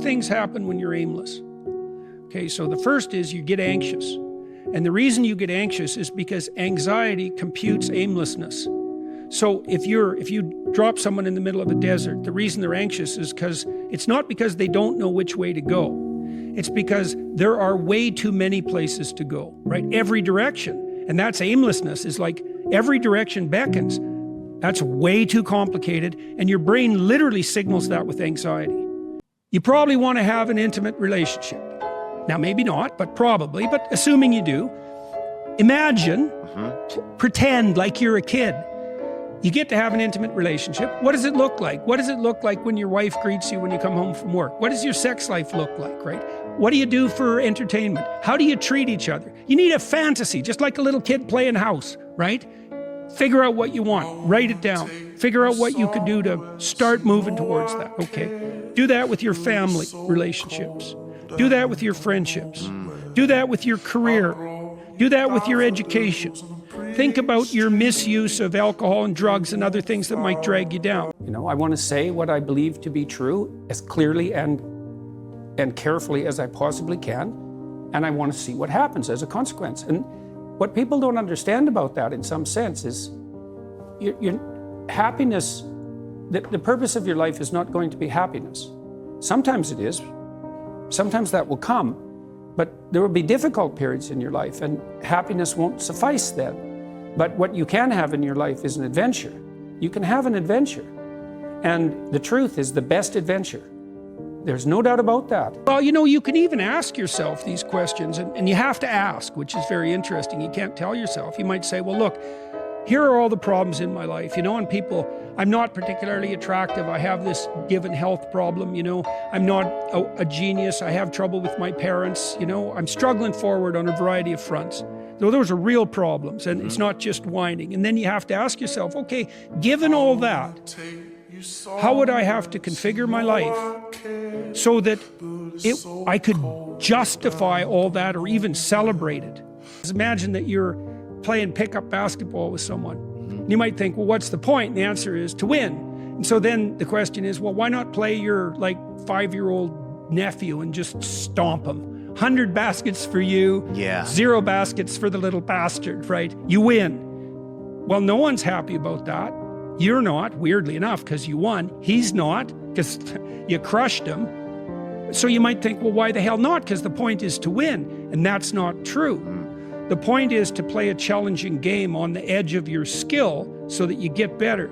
things happen when you're aimless. Okay, so the first is you get anxious. And the reason you get anxious is because anxiety computes aimlessness. So if you drop someone in the middle of a desert, the reason they're anxious is because it's not because they don't know which way to go. It's because there are way too many places to go, right? Every direction. And that's aimlessness, is like every direction beckons. That's way too complicated, and your brain literally signals that with anxiety. You probably want to have an intimate relationship. Now, maybe not, but probably, but assuming you do, imagine, pretend like you're a kid. You get to have an intimate relationship. What does it look like? What does it look like when your wife greets you when you come home from work? What does your sex life look like, right? What do you do for entertainment? How do you treat each other? You need a fantasy, just like a little kid playing house, right? Figure out what you want, write it down, figure out what you could do to start moving towards that, okay? Do that with your family relationships. Do that with your friendships. Do that with your career. Do that with your education. Think about your misuse of alcohol and drugs and other things that might drag you down. You know, I want to say what I believe to be true as clearly and carefully as I possibly can, and I want to see what happens as a consequence. And what people don't understand about that, in some sense, is your happiness, the purpose of your life is not going to be happiness. Sometimes it is. Sometimes that will come, but there will be difficult periods in your life, and happiness won't suffice then. But what you can have in your life is an adventure. You can have an adventure, and the truth is the best adventure. There's no doubt about that. Well, you know, you can even ask yourself these questions, and you have to ask, which is very interesting. You can't tell yourself. You might say, well, look, here are all the problems in my life, you know, and people, I'm not particularly attractive. I have this given health problem, you know, I'm not a genius. I have trouble with my parents, you know, I'm struggling forward on a variety of fronts. Though those are real problems, and it's not just whining. And then you have to ask yourself, okay, given all that, how would I have to configure my life so that I could justify all that or even celebrate it? Imagine that you're playing pickup basketball with someone. You might think, well, what's the point? And the answer is to win. And so then the question is, well, why not play your like 5-year-old nephew and just stomp him? 100 baskets for you, 0 baskets for the little bastard, right? You win. Well, no one's happy about that. You're not, weirdly enough, because you won. He's not, because you crushed him. So you might think, well, why the hell not? Because the point is to win, and that's not true. The point is to play a challenging game on the edge of your skill so that you get better.